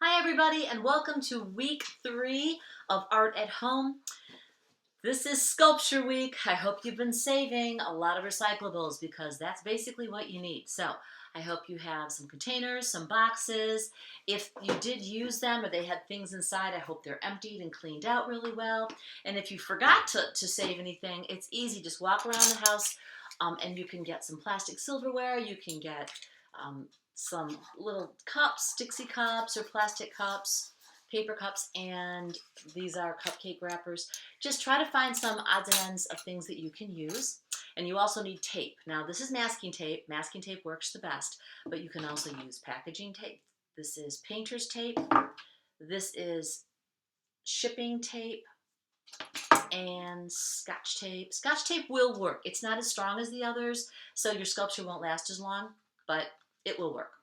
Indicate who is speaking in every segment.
Speaker 1: Hi everybody and welcome to week 3 of Art at Home. This is Sculpture Week. I hope you've been saving a lot of recyclables because that's basically what you need. So I hope you have some containers, some boxes. If you did use them or they had things inside, I hope they're emptied and cleaned out really well. And if you forgot to save anything, it's easy. Just walk around the house and you can get some plastic silverware. You can get some little cups, Dixie cups or plastic cups, paper cups, and these are cupcake wrappers. Just try to find some odds and ends of things that you can use. And you also need tape. Now this is masking tape. Masking tape works the best, but you can also use packaging tape. This is painter's tape. This is shipping tape and scotch tape. Scotch tape will work. It's not as strong as the others, so your sculpture won't last as long, but it will work.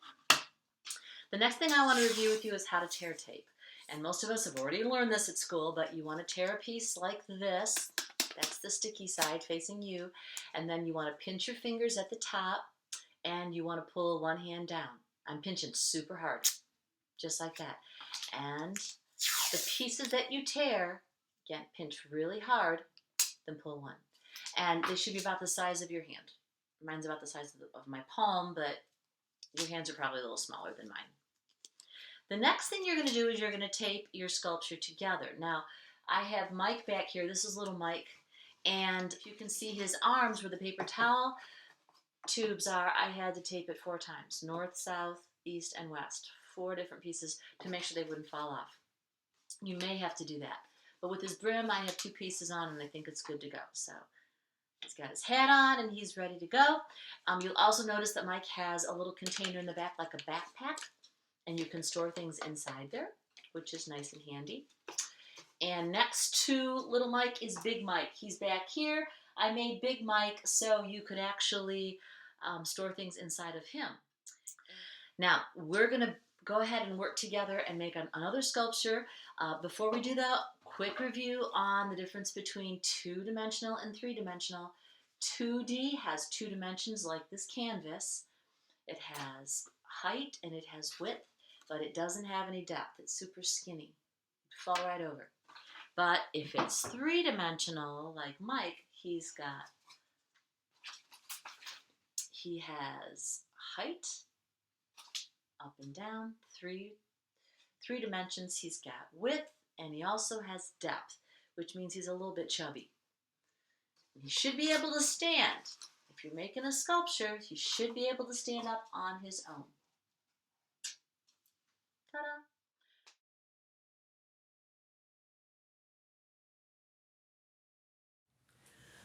Speaker 1: The next thing I want to review with you is how to tear tape. And most of us have already learned this at school, but you want to tear a piece like this. That's the sticky side facing you. And then you want to pinch your fingers at the top and you want to pull one hand down. I'm pinching super hard, just like that. And the pieces that you tear, again, pinch really hard, then pull one. And they should be about the size of your hand. Mine's about the size of my palm, but your hands are probably a little smaller than mine. The next thing you're going to do is you're going to tape your sculpture together. Now, I have Mike back here. This is little Mike. And if you can see his arms where the paper towel tubes are, I had to tape it 4 times. North, south, east, and west. 4 different pieces to make sure they wouldn't fall off. You may have to do that. But with his brim, I have 2 pieces on, and I think it's good to go. So he's got his hat on, and he's ready to go. You'll also notice that Mike has a little container in the back like a backpack. And you can store things inside there, which is nice and handy. And next to little Mike is Big Mike. He's back here. I made Big Mike so you could actually store things inside of him. Now, we're going to go ahead and work together and make another sculpture. Before we do that, quick review on the difference between 2-dimensional and 3-dimensional. 2D has 2 dimensions like this canvas. It has height and it has width, but it doesn't have any depth. It's super skinny. It'd fall right over. But if it's 3-dimensional, like Mike, he has height, up and down, three dimensions. He's got width, and he also has depth, which means he's a little bit chubby. He should be able to stand. If you're making a sculpture, he should be able to stand up on his own. Ta-da!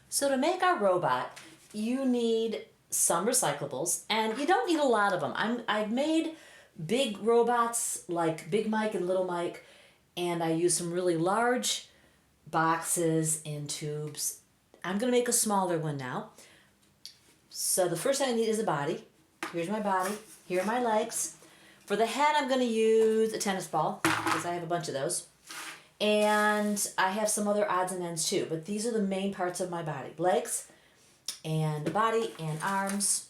Speaker 1: So to make our robot, you need some recyclables, and you don't need a lot of them. I've made big robots like Big Mike and Little Mike, and I use some really large boxes and tubes. I'm going to make a smaller one now. So the first thing I need is a body. Here's my body. Here are my legs. For the head, I'm going to use a tennis ball because I have a bunch of those. And I have some other odds and ends too, but these are the main parts of my body. Legs and the body and arms.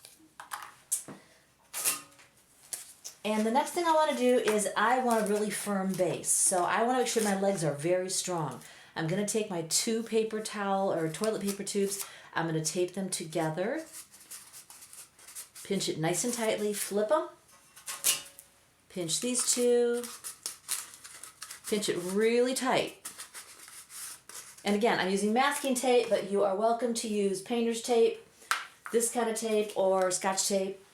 Speaker 1: And the next thing I want to do is I want a really firm base. So I want to make sure my legs are very strong. I'm going to take my 2 paper towel or toilet paper tubes. I'm going to tape them together. Pinch it nice and tightly. Flip them. Pinch these 2. Pinch it really tight. And again, I'm using masking tape, but you are welcome to use painter's tape, this kind of tape, or scotch tape.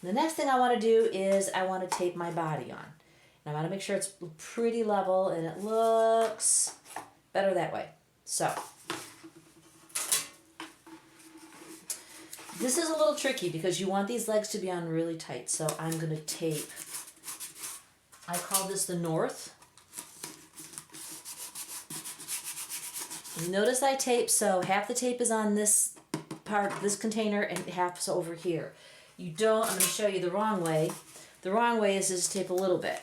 Speaker 1: The next thing I want to do is I want to tape my body on. And I want to make sure it's pretty level and it looks better that way. So this is a little tricky because you want these legs to be on really tight. So I'm going to tape, I call this the north. Notice I tape so half the tape is on this part, this container, and half's over here. I'm going to show you the wrong way. The wrong way is to just tape a little bit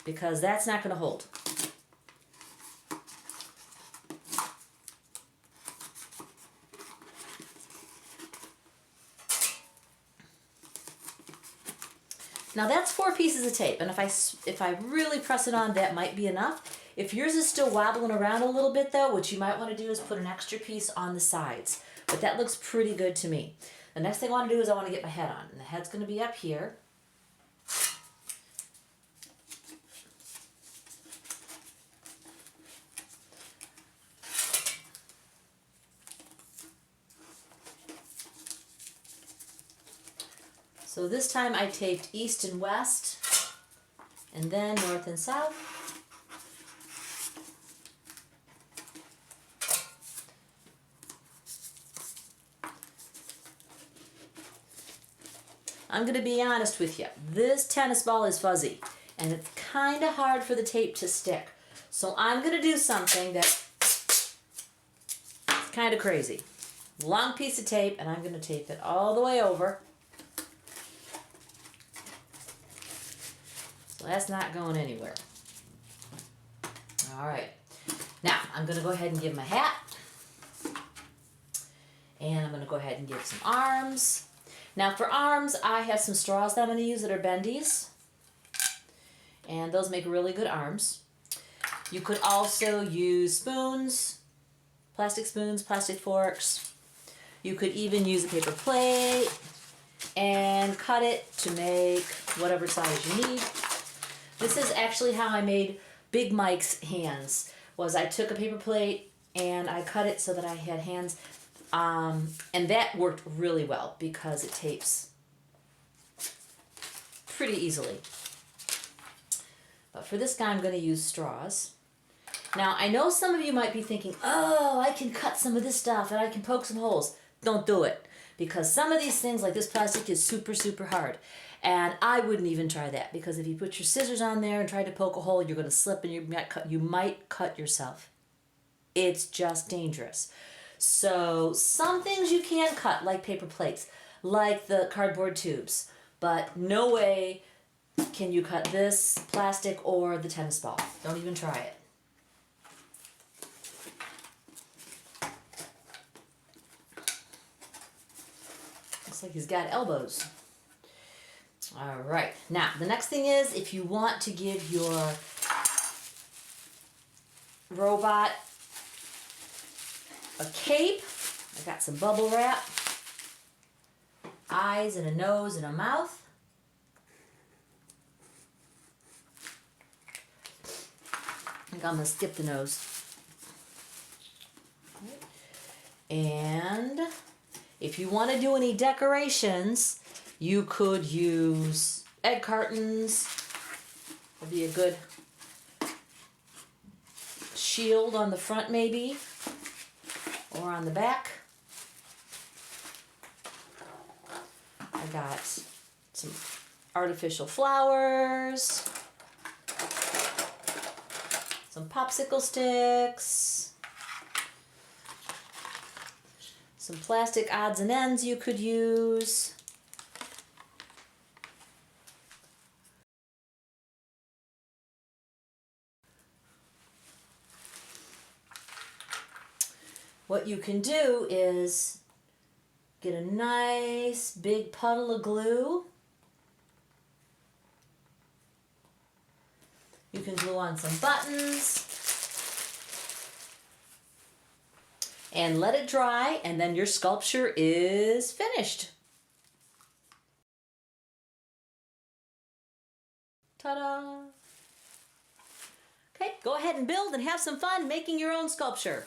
Speaker 1: because that's not going to hold. Now that's 4 pieces of tape, and if I really press it on, that might be enough. If yours is still wobbling around a little bit though, what you might want to do is put an extra piece on the sides. But that looks pretty good to me. The next thing I want to do is I want to get my head on, and the head's going to be up here. So this time I taped east and west, and then north and south. I'm going to be honest with you. This tennis ball is fuzzy, and it's kind of hard for the tape to stick. So I'm going to do something that's kind of crazy. Long piece of tape, and I'm going to tape it all the way over. So that's not going anywhere. All right. Now, I'm going to go ahead and give my hat. And I'm going to go ahead and give some arms. Now for arms, I have some straws that I'm going to use that are bendies. And those make really good arms. You could also use spoons, plastic forks. You could even use a paper plate and cut it to make whatever size you need. This is actually how I made Big Mike's hands. Was I took a paper plate and I cut it so that I had hands. And that worked really well because it tapes pretty easily. But for this guy, I'm going to use straws. Now, I know some of you might be thinking, oh, I can cut some of this stuff and I can poke some holes. Don't do it. Because some of these things, like this plastic, is super, super hard. And I wouldn't even try that, because if you put your scissors on there and try to poke a hole, you're going to slip and you might cut yourself. It's just dangerous. So some things you can cut, like paper plates, like the cardboard tubes, but no way can you cut this plastic or the tennis ball. Don't even try it. Looks like he's got elbows. All right, now the next thing is, if you want to give your robot a cape, I got some bubble wrap, eyes and a nose and a mouth. I think I'm going to skip the nose. And if you want to do any decorations, you could use egg cartons. Would be a good shield on the front maybe, or on the back. I got some artificial flowers, some popsicle sticks, some plastic odds and ends you could use. What you can do is get a nice big puddle of glue. You can glue on some buttons and let it dry, and then your sculpture is finished. Ta-da! Okay, go ahead and build and have some fun making your own sculpture.